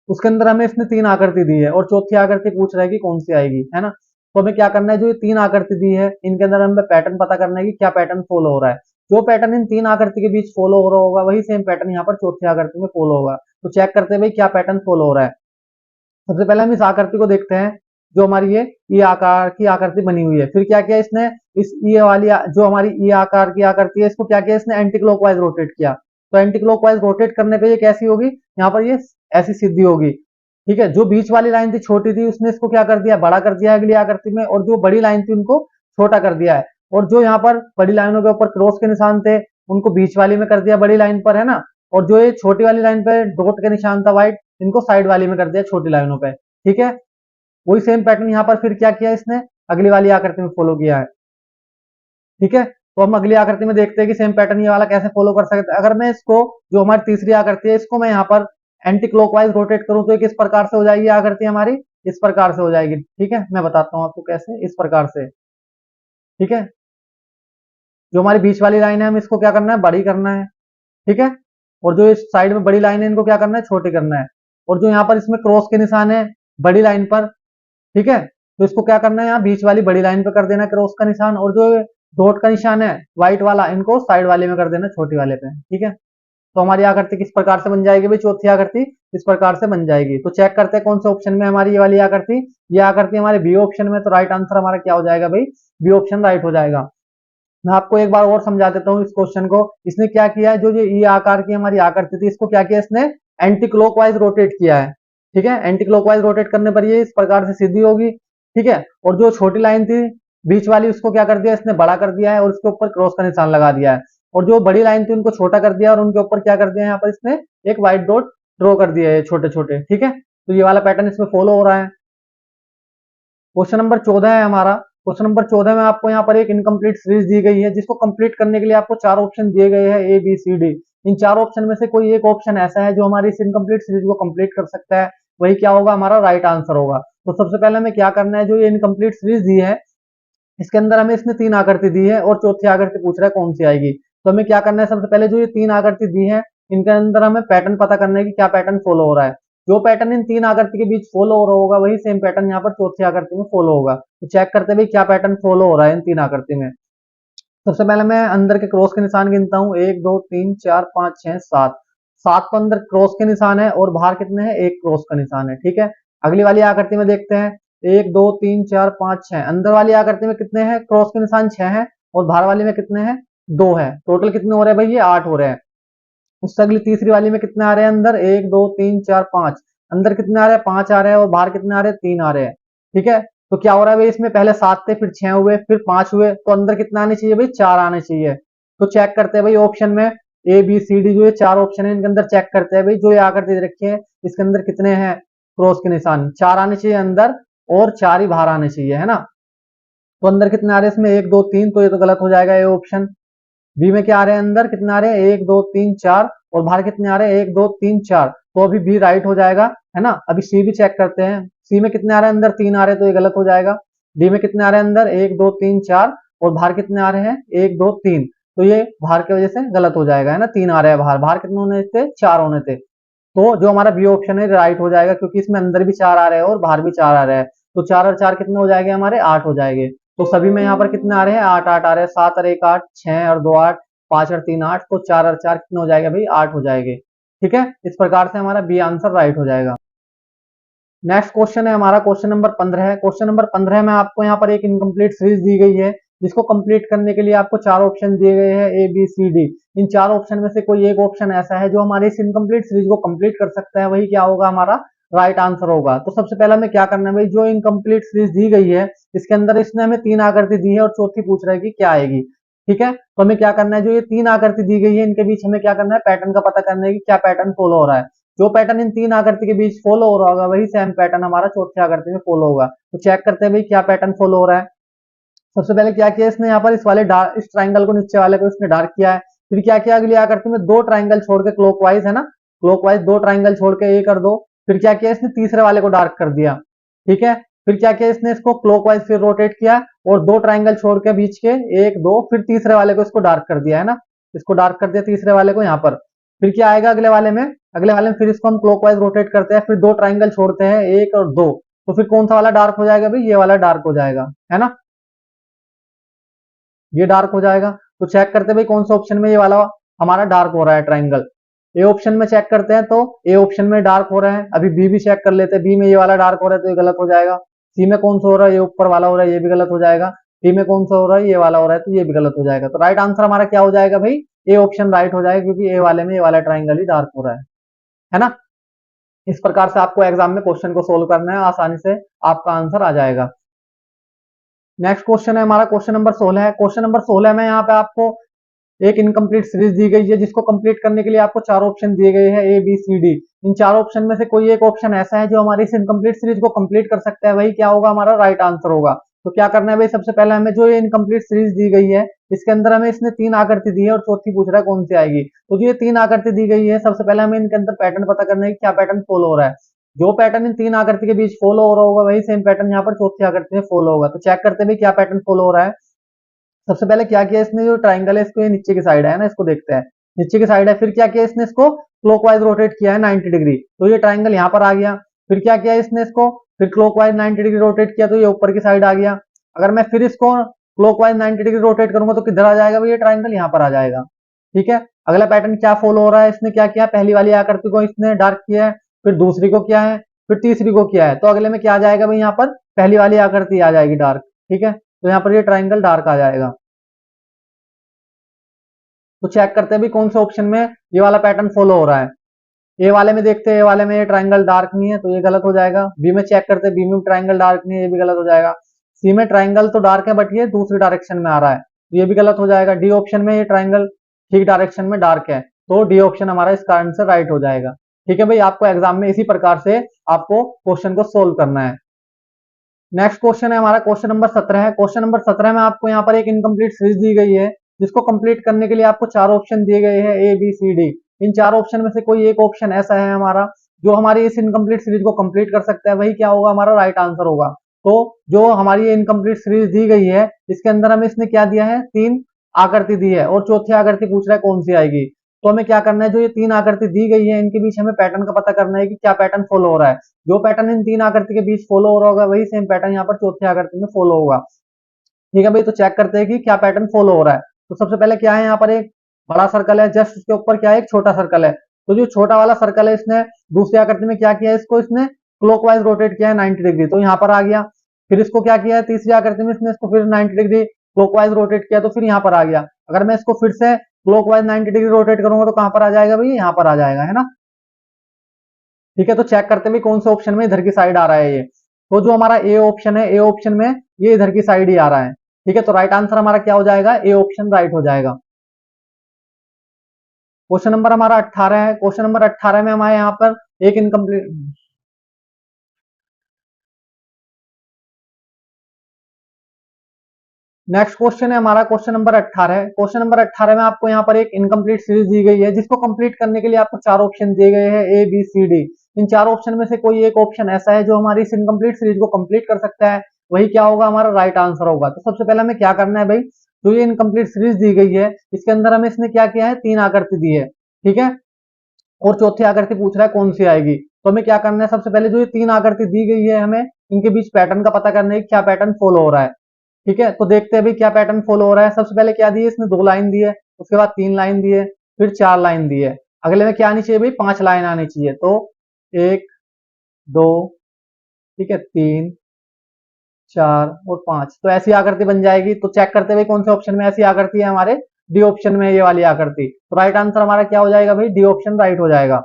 उसके अंदर हमें इसने 3 आकृति दी है और चौथी आकृति पूछ रहा है कि कौन सी आएगी, है ना। तो हमें क्या करना है, जो ये 3 आकृति दी है इनके अंदर हमें पैटर्न पता करना है कि क्या पैटर्न फॉलो हो रहा है। जो पैटर्न इन 3 आकृति के बीच फॉलो हो रहा होगा वही सेम पैटर्न यहाँ पर चौथी आकृति में फॉलो होगा। तो चेक करते हैं भाई क्या पैटर्न फॉलो हो रहा है। सबसे पहले हम इस आकृति को देखते हैं, जो हमारी ये आकार की आकृति बनी हुई है। फिर क्या किया इसने, इस ये वाली जो हमारी ये आकार की आकृति है इसको क्या किया इसने, एंटी क्लॉकवाइज रोटेट किया। तो एंटी क्लॉकवाइज रोटेट करने पे ये कैसी होगी, यहाँ पर ये ऐसी सीधी होगी। ठीक है, जो बीच वाली लाइन थी छोटी थी उसने इसको क्या कर दिया, बड़ा कर दिया अगली आकृति में, और जो बड़ी लाइन थी उनको छोटा कर दिया है। और जो यहाँ पर बड़ी लाइनों के ऊपर क्रॉस के निशान थे उनको बीच वाली में कर दिया बड़ी लाइन पर, है ना। और जो ये छोटी वाली लाइन पे डॉट का निशान था व्हाइट, इनको साइड वाली में कर दिया छोटी लाइनों पे। ठीक है, वही सेम पैटर्न यहाँ पर फिर क्या किया इसने, अगली वाली आकृति में फॉलो किया है। ठीक है, तो हम अगली आकृति में देखते हैं कि सेम पैटर्न ये वाला कैसे फॉलो कर सकते हैं। अगर मैं इसको, जो हमारी तीसरी आकृति है, इसको मैं यहाँ पर एंटी क्लॉकवाइज रोटेट करूं तो ये किस प्रकार से हो जाएगी आकृति हमारी, इस प्रकार से हो जाएगी। ठीक है, मैं बताता हूं आपको कैसे, इस प्रकार से। ठीक है, जो हमारी बीच वाली लाइन है हम इसको क्या करना है, बड़ी करना है। ठीक है, और जो इस साइड में बड़ी लाइन है इनको क्या करना है, छोटी करना है। और जो यहाँ पर इसमें क्रॉस के निशान है बड़ी लाइन पर, ठीक है, तो इसको क्या करना है, यहाँ बीच वाली बड़ी लाइन पे कर देना क्रॉस का निशान, और जो डॉट का निशान है व्हाइट वाला इनको साइड वाले में कर देना छोटी वाले पे। ठीक है, तो हमारी आकृति किस प्रकार से बन जाएगी भाई, चौथी आकृति इस प्रकार से बन जाएगी। तो चेक करते हैं कौन से ऑप्शन में हमारी ये वाली आकृति, ये आकृति हमारे बी ऑप्शन में। तो राइट आंसर हमारा क्या हो जाएगा भाई, बी ऑप्शन राइट हो जाएगा। मैं आपको एक बार और समझा देता हूँ इस क्वेश्चन को। इसने क्या किया है, जो ये आकार की हमारी आकृति थी इसको क्या किया इसने, एंटी क्लॉकवाइज रोटेट किया है। ठीक है, एंटी क्लॉकवाइज रोटेट करने पर ये इस प्रकार से सीधी होगी। ठीक है, और जो छोटी लाइन थी बीच वाली उसको क्या कर दिया इसने, बड़ा कर दिया है और उसके ऊपर क्रॉस का निशान लगा दिया है। और जो बड़ी लाइन थी उनको छोटा कर दिया और उनके ऊपर क्या कर दिया, यहाँ पर इसने एक व्हाइट डॉट ड्रॉ कर दिया है छोटे छोटे। ठीक है, तो ये वाला पैटर्न इसमें फॉलो हो रहा है। क्वेश्चन नंबर 14 है हमारा। क्वेश्चन नंबर 14 में आपको यहाँ पर एक इनकम्प्लीट सीरीज दी गई है जिसको कंप्लीट करने के लिए आपको 4 ऑप्शन दिए गए हैं, ए बी सी डी। इन 4 ऑप्शन में से कोई एक ऑप्शन ऐसा है जो हमारी इस इनकम्प्लीट सीरीज को कंप्लीट कर सकता है, वही क्या होगा, हमारा राइट आंसर होगा। तो सबसे पहले हमें क्या करना है, जो ये इनकम्प्लीट सीरीज दी है इसके अंदर हमें इसने 3 आकृति दी है और चौथी आकृति पूछ रहा है कौन सी आएगी। तो हमें क्या करना है, सबसे पहले जो ये 3 आकृति दी है इनके अंदर हमें पैटर्न पता करना है कि क्या पैटर्न फॉलो हो रहा है। जो पैटर्न इन 3 आकृति के बीच फॉलो हो रहा होगा वही सेम पैटर्न यहाँ पर चौथी आकृति में फॉलो होगा। तो चेक करते हैं भाई क्या पैटर्न फॉलो हो रहा है इन 3 आकृति में। सबसे पहले मैं अंदर के क्रॉस के निशान गिनता हूँ, 1 2 3 4 5 6 7। 7 तो अंदर क्रॉस के निशान है और बाहर कितने हैं, एक क्रॉस का निशान है। ठीक है, अगली वाली आकृति में देखते हैं, 1 2 3 4 5 6। अंदर वाली आकृति में कितने हैं, क्रॉस के निशान 6 है और बाहर वाली में कितने हैं, 2 है। टोटल कितने हो रहे हैं भाई, ये 8 हो रहे हैं। उससे अगली तीसरी वाली में कितने आ रहे हैं अंदर, 1 2 3 4 5। अंदर कितने आ रहे हैं, 5 आ रहे हैं और बाहर कितने आ रहे हैं, 3 आ रहे हैं। ठीक है, तो क्या हो रहा है भाई, इसमें पहले 7 थे, फिर 6 हुए, फिर 5 हुए, तो अंदर कितना आने चाहिए भाई, 4 आने चाहिए। तो चेक करते हैं भाई ऑप्शन में, ए बी सी डी जो ये 4 ऑप्शन है इनके अंदर चेक करते हैं भाई, जो ये आकृति दे रखी है इसके अंदर कितने हैं क्रॉस के निशान। 4 आने चाहिए अंदर और 4 ही बाहर आने चाहिए, है ना। तो अंदर कितने आ रहे हैं इसमें, 1 2 3, तो ये तो गलत हो जाएगा ये ऑप्शन। बी में क्या आ रहे हैं, अंदर कितने आ रहे हैं, 1 2 3 4 और बाहर कितने आ रहे हैं, 1 2 3 4। तो अभी बी राइट हो जाएगा, है ना। अभी सी भी चेक करते हैं, सी में कितने आ रहे हैं अंदर, 3 आ रहे हैं, तो ये गलत हो जाएगा। डी में कितने आ रहे हैं अंदर, 1 2 3 4 और बाहर कितने आ रहे हैं, 1 2 3। तो ये बाहर की वजह से गलत हो जाएगा, है ना। 3 आ रहे हैं बाहर, बाहर कितने होने थे, 4 होने थे। तो जो हमारा बी ऑप्शन है राइट हो जाएगा, क्योंकि इसमें अंदर भी 4 आ रहे हैं और बाहर भी 4 आ रहे हैं। तो 4 और 4 कितने हो जाएंगे हमारे, 8 हो जाएंगे। तो सभी में यहाँ पर कितने आ रहे हैं, 8 8 आ रहे हैं। 7 और 1 8, 6 और 2 8, 5 और 3 8। तो 4 और 4 कितने हो जाएगा भाई, 8 हो जाएंगे। ठीक है, इस प्रकार से हमारा बी आंसर राइट हो जाएगा। नेक्स्ट क्वेश्चन है हमारा क्वेश्चन नंबर 15 है। क्वेश्चन नंबर 15 में आपको यहाँ पर एक इनकम्प्लीट सीरीज दी गई है, जिसको कंप्लीट करने के लिए आपको 4 ऑप्शन दिए गए हैं, ए बी सी डी। इन 4 ऑप्शन में से कोई एक ऑप्शन ऐसा है जो हमारे इस इनकम्प्लीट सीरीज को कंप्लीट कर सकता है, वही क्या होगा, हमारा राइट आंसर होगा। तो सबसे पहले हमें क्या करना है भाई, जो इनकम्प्लीट सीरीज दी गई है इसके अंदर इसने हमें 3 आकृति दी है और चौथी पूछ रहा है कि क्या आएगी। ठीक है, तो हमें क्या करना है, जो ये 3 आकृति दी गई है इनके बीच हमें क्या करना है, पैटर्न का पता करना है कि क्या पैटर्न फॉलो हो रहा है। जो पैटर्न इन 3 आकृति के बीच फॉलो हो रहा होगा वही सेम पैटर्न हमारा चौथी आकृति में फॉलो होगा। तो चेक करते हैं भाई क्या पैटर्न फॉलो हो रहा है। सबसे पहले क्या किया इसने, यहाँ पर इस वाले इस ट्राइंगल को नीचे वाले को इसने डार्क किया है। फिर क्या किया, अगली आकृति में 2 ट्राइंगल छोड़ के क्लॉकवाइज, है ना, क्लॉकवाइज 2 ट्राइंगल छोड़ के 1 और 2। फिर क्या किया इसने, तीसरे वाले को डार्क कर दिया। ठीक है, फिर क्या किया इसने, इसको क्लॉकवाइज फिर रोटेट किया और 2 ट्राइंगल छोड़ के बीच के 1 2, फिर तीसरे वाले को इसको डार्क कर दिया, है ना। इसको डार्क कर दिया तीसरे वाले को यहाँ पर। फिर क्या आएगा अगले वाले में, अगले वाले में फिर इसको हम क्लॉकवाइज रोटेट करते हैं, फिर 2 ट्राइंगल छोड़ते हैं 1 और 2। तो फिर कौन सा वाला डार्क हो जाएगा भाई, ये वाला डार्क हो जाएगा, है ना, ये डार्क हो जाएगा। तो चेक करते हैं भाई कौन सा ऑप्शन में ये वाला हमारा डार्क हो रहा है ट्राइंगल। ए ऑप्शन में चेक करते हैं, तो ए ऑप्शन में डार्क हो रहा है। अभी बी भी चेक कर लेते हैं, बी में ये वाला डार्क हो रहा है तो ये गलत हो जाएगा। सी में कौन सा हो रहा है, ये ऊपर वाला हो रहा है, ये भी गलत हो जाएगा। डी में कौन सा हो रहा है, ये वाला हो रहा है, तो ये भी गलत हो जाएगा। तो राइट आंसर हमारा क्या हो जाएगा भाई, ए ऑप्शन राइट हो जाएगा, क्योंकि ए वाले में ये वाला ट्राइंगल ही डार्क हो रहा है ना। इस प्रकार से आपको एग्जाम में क्वेश्चन को सोल्व करना है, आसानी से आपका आंसर आ जाएगा। नेक्स्ट क्वेश्चन है हमारा क्वेश्चन नंबर 16 है। क्वेश्चन नंबर 16 में यहाँ पे आपको एक इनकम्प्लीट सीरीज दी गई है, जिसको कंप्लीट करने के लिए आपको 4 ऑप्शन दिए गए हैं, ए बी सी डी। इन 4 ऑप्शन में से कोई एक ऑप्शन ऐसा है जो हमारी इस इनकम्प्लीट सीरीज को कंप्लीट कर सकता है, वही क्या होगा, हमारा राइट आंसर होगा। तो क्या करना है भाई, सबसे पहले हमें जो ये इनकम्प्लीट सीरीज दी गई है इसके अंदर हमें इसने 3 आकृति दी है और चौथी पूछ रहा है कौन सी आएगी। तो जो ये 3 आकृति दी गई है, सबसे पहले हमें इनके अंदर पैटर्न पता करना है कि क्या पैटर्न फॉलो हो रहा है। जो पैटर्न इन 3 आकृति के बीच फॉलो हो रहा होगा वही सेम पैटर्न यहाँ पर चौथी आकृति में फॉलो होगा। तो चेक करते हैं क्या पैटर्न फॉलो हो रहा है। सबसे पहले क्या किया इसने, जो ट्राइंगल है इसको ये नीचे की साइड है ना, इसको देखते हैं, नीचे की साइड है। फिर क्या किया इसने, इसको क्लॉकवाइज रोटेट किया है 90 डिग्री, तो ये ट्राइंगल यहाँ पर आ गया। फिर क्या किया इसने, इसको फिर क्लॉकवाइज 90 डिग्री रोटेट किया, तो ये ऊपर की साइड आ गया। अगर मैं फिर इसको क्लॉकवाइज 90 डिग्री रोटेट करूंगा तो किधर आ जाएगा भाई, ये ट्राइंगल यहाँ पर आ जाएगा। ठीक है, अगला पैटर्न क्या फॉलो हो रहा है, इसने क्या किया, पहली वाली आकृति को इसने डार्क किया है, फिर दूसरी को किया है, फिर तीसरी को किया है। तो अगले में क्या आ जाएगा भाई, यहाँ पर पहली वाली आकृति आ जाएगी डार्क। ठीक है, तो यहाँ पर ये ट्राइंगल डार्क आ जाएगा। तो चेक करते हैं भी कौन से ऑप्शन में ये वाला पैटर्न फॉलो हो रहा है। ए वाले में देखते हैं, ए वाले में ये ट्राइंगल डार्क नहीं है तो ये गलत हो जाएगा। बी में चेक करते हैं, बी में ट्राइंगल डार्क नहीं है, ये भी गलत हो जाएगा। सी में ट्राइंगल तो डार्क है बट ये दूसरी डायरेक्शन में आ रहा है, तो ये भी गलत हो जाएगा। डी ऑप्शन में ये ट्राइंगल ठीक डायरेक्शन में डार्क है, तो डी ऑप्शन हमारा इसका आंसर राइट हो जाएगा। ठीक है भाई, आपको एग्जाम में इसी प्रकार से आपको क्वेश्चन को सोल्व करना है। नेक्स्ट क्वेश्चन है हमारा क्वेश्चन नंबर 17 है। क्वेश्चन नंबर 17 में आपको यहाँ पर एक इनकम्प्लीट सीरीज दी गई है, जिसको कंप्लीट करने के लिए आपको 4 ऑप्शन दिए गए हैं, ए बी सी डी। इन 4 ऑप्शन में से कोई एक ऑप्शन ऐसा है हमारा जो हमारी इस इनकम्प्लीट सीरीज को कंप्लीट कर सकता है, वही क्या होगा, हमारा राइट आंसर होगा। तो जो हमारी ये इनकम्प्लीट सीरीज दी गई है इसके अंदर हमें इसने क्या दिया है, 3 आकृति दी है और चौथी आकृति पूछ रहा है कौन सी आएगी। तो हमें क्या करना है, जो ये तीन आकृति दी गई है इनके बीच हमें पैटर्न का पता करना है कि क्या पैटर्न फॉलो हो रहा है। जो पैटर्न इन तीन आकृति के बीच फॉलो हो रहा होगा वही सेम पैटर्न यहाँ पर चौथी आकृति में फॉलो होगा। ठीक है भाई, तो चेक करते हैं कि क्या पैटर्न फॉलो हो रहा है। तो सबसे पहले क्या है, यहाँ पर एक बड़ा सर्कल है, जस्ट उसके ऊपर क्या है, एक छोटा सर्कल है। तो जो छोटा वाला सर्कल है इसने दूसरी आकृति में क्या किया है, इसको इसने क्लॉकवाइज रोटेट किया है 90 डिग्री, तो यहाँ पर आ गया। फिर इसको क्या किया है, तीसरी आकृति में इसने इसको फिर 90 डिग्री क्लॉकवाइज रोटेट किया, तो फिर यहाँ पर आ गया। अगर मैं इसको फिर से क्लॉकवाइज 90 डिग्री रोटेट करूंगा तो कहाँ पर आ जाएगा भाई, यहाँ पर आ जाएगा, है ना। ठीक है, तो चेक करते हैं कौन से ऑप्शन में इधर की साइड आ रहा है ये। तो जो हमारा ए ऑप्शन है, ए ऑप्शन में ये इधर की साइड ही आ रहा है। ठीक है, तो राइट आंसर हमारा क्या हो जाएगा, ए ऑप्शन राइट हो जाएगा। क्वेश्चन नंबर हमारा 18 है। क्वेश्चन नंबर 18 में हमारे यहाँ पर एक इनकम्प्लीट, नेक्स्ट क्वेश्चन है हमारा क्वेश्चन नंबर 18। क्वेश्चन नंबर 18 में आपको यहाँ पर एक इनकम्प्लीट सीरीज दी गई है जिसको कंप्लीट करने के लिए आपको चार ऑप्शन दिए गए हैं, ए बी सी डी। इन चार ऑप्शन में से कोई एक ऑप्शन ऐसा है जो हमारी इस इनकम्प्लीट सीरीज को कंप्लीट कर सकता है, वही क्या होगा, हमारा राइट आंसर होगा। तो सबसे पहले हमें क्या करना है भाई, जो ये इनकम्प्लीट सीरीज दी गई है इसके अंदर हमें इसने क्या किया है, तीन आकृति दी है। ठीक है, और चौथी आकृति पूछ रहा है कौन सी आएगी। तो हमें क्या करना है, सबसे पहले जो ये तीन आकृति दी गई है हमें इनके बीच पैटर्न का पता करना है, क्या पैटर्न फॉलो हो रहा है। ठीक है, तो देखते हैं भाई क्या पैटर्न फॉलो हो रहा है। सबसे पहले क्या दी है, इसने दो लाइन दी है, उसके बाद तीन लाइन दी है, फिर चार लाइन दी है। अगले में क्या आनी चाहिए भाई, पांच लाइन आनी चाहिए। तो एक, दो, ठीक है, तीन, चार और पांच, तो ऐसी आकृति बन जाएगी। तो चेक करते हुए कौन से ऑप्शन में ऐसी आकृति है, हमारे डी ऑप्शन में ये वाली आकृति। तो राइट आंसर हमारा क्या हो जाएगा भाई, डी ऑप्शन राइट हो जाएगा।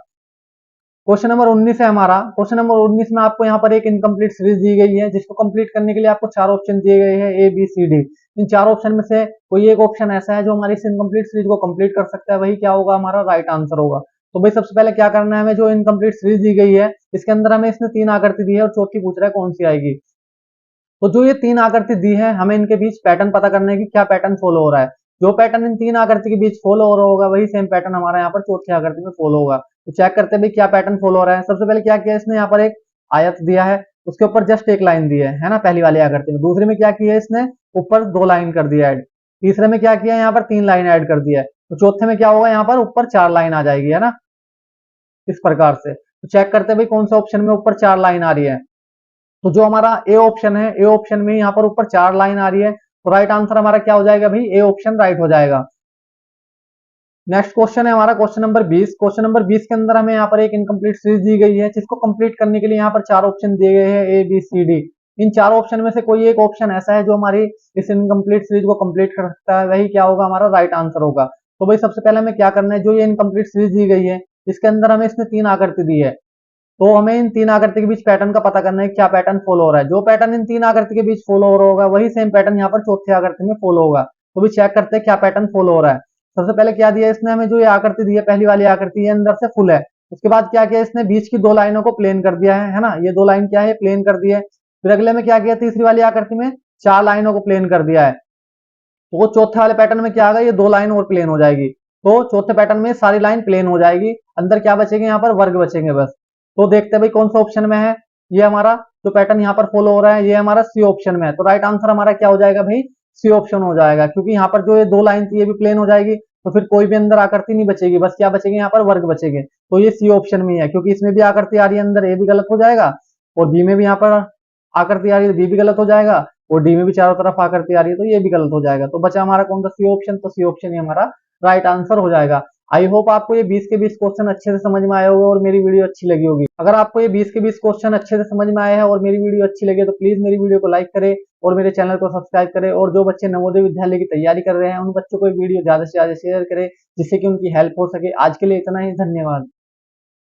क्वेश्चन नंबर 19 है हमारा। क्वेश्चन नंबर 19 में आपको यहाँ पर एक इनकम्प्लीट सीरीज दी गई है जिसको कंप्लीट करने के लिए आपको चार ऑप्शन दिए गए हैं, ए बी सी डी। इन चार ऑप्शन में से कोई एक ऑप्शन ऐसा है जो हमारी इस इनकम्प्लीट सीरीज को कंप्लीट कर सकता है, वही क्या होगा, हमारा राइट आंसर होगा। तो भाई सबसे पहले क्या करना है, हमें जो इनकम्प्लीट सीरीज दी गई है इसके अंदर हमें इसने तीन आकृति दी है और चौथी पूछ रहा है कौन सी आएगी। तो जो ये तीन आकृति दी है हमें इनके बीच पैटर्न पता करना है कि क्या पैटर्न फॉलो हो रहा है। जो पैटर्न इन तीन आकृति के बीच फॉलो हो रहा होगा वही सेम पैटर्न हमारा यहाँ पर चौथी आकृति में फॉलो होगा। तो चेक करते हैं भाई क्या पैटर्न फॉलो हो रहा है। सबसे पहले क्या किया इसने, यहाँ पर एक आयत दिया है, उसके ऊपर जस्ट एक लाइन दी है ना, पहली वाली आकृति में। दूसरे में क्या किया है इसने, ऊपर दो लाइन कर दिया ऐड। तीसरे में क्या किया, यहाँ पर तीन लाइन ऐड कर दिया है। तो चौथे में क्या होगा, यहाँ पर ऊपर चार लाइन आ जाएगी, है ना, इस प्रकार से। तो चेक करते हैं भाई कौन सा ऑप्शन में ऊपर चार लाइन आ रही है। तो जो हमारा ए ऑप्शन है, ए ऑप्शन में यहाँ पर ऊपर चार लाइन आ रही है, तो राइट आंसर हमारा क्या हो जाएगा भाई, ए ऑप्शन राइट हो जाएगा। नेक्स्ट क्वेश्चन है हमारा क्वेश्चन नंबर 20। क्वेश्चन नंबर 20 के अंदर हमें यहाँ पर एक इनकम्प्लीट सीरीज दी गई है जिसको कंप्लीट करने के लिए यहाँ पर चार ऑप्शन दिए गए हैं, ए बी सी डी। इन चार ऑप्शन में से कोई एक ऑप्शन ऐसा है जो हमारी इस इनकम्प्लीट सीरीज को कंप्लीट कर सकता है, वही क्या होगा, हमारा राइट आंसर होगा। तो भाई सबसे पहले हमें क्या करना है, जो ये इनकम्प्लीट सीरीज दी गई है इसके अंदर हमें इसने तीन आकृति दी है, तो हमें इन तीन आकृति के बीच पैटर्न का पता करना है क्या पैटर्न फॉलो हो रहा है। जो पैटर्न इन तीन आकृति के बीच फॉलो हो रहा होगा वही सेम पैटर्न यहाँ पर चौथी आकृति में फॉलो होगा। तो भी चेक करते हैं क्या पैटर्न फॉलो हो रहा है। सबसे पहले क्या दिया इसने हमें, जो ये आकृति दी है पहली वाली आकृति, ये अंदर से फुल है। उसके बाद क्या किया इसने, बीच की दो लाइनों को प्लेन कर दिया है ना, ये दो लाइन क्या है, प्लेन कर दी है। फिर अगले में क्या किया, तीसरी वाली आकृति में चार लाइनों को प्लेन कर दिया है। तो वो चौथे वाले पैटर्न में क्या आ गया, ये दो लाइन और प्लेन हो जाएगी। तो चौथे पैटर्न में सारी लाइन प्लेन हो जाएगी, अंदर क्या बचेंगे, यहाँ पर वर्ग बचेंगे बस। तो देखते हैं भाई कौन सा ऑप्शन में है ये हमारा जो पैटर्न यहाँ पर फॉलो हो रहा है, ये हमारा सी ऑप्शन में है। तो राइट आंसर हमारा क्या हो जाएगा भाई, सी ऑप्शन हो जाएगा, क्योंकि यहाँ पर जो ये दो लाइन थी ये भी प्लेन हो जाएगी, तो फिर कोई भी अंदर आकृति नहीं बचेगी, बस क्या बचेगी, यहाँ पर वर्ग बचेंगे। तो ये सी ऑप्शन में है, क्योंकि इसमें भी आकृति आ रही है अंदर, ए भी गलत हो जाएगा, और बी में भी यहाँ पर आकृति आ रही है, बी भी गलत हो जाएगा, और डी में भी चारों तरफ आकृति आ रही है, तो ये भी गलत हो जाएगा। तो बचा हमारा कौन सा, सी ऑप्शन। तो सी ऑप्शन ही हमारा राइट आंसर हो जाएगा। आई होप आपको ये 20 के 20 क्वेश्चन अच्छे से समझ में आए होंगे और मेरी वीडियो अच्छी लगी होगी। अगर आपको ये 20 के 20 क्वेश्चन अच्छे से समझ में आए हैं और मेरी वीडियो अच्छी लगी है तो प्लीज मेरी वीडियो को लाइक करें और मेरे चैनल को सब्सक्राइब करें। और जो बच्चे नवोदय विद्यालय की तैयारी कर रहे हैं उन बच्चों को वीडियो ज्यादा से ज्यादा शेयर करें जिससे कि उनकी हेल्प हो सके। आज के लिए इतना ही, धन्यवाद।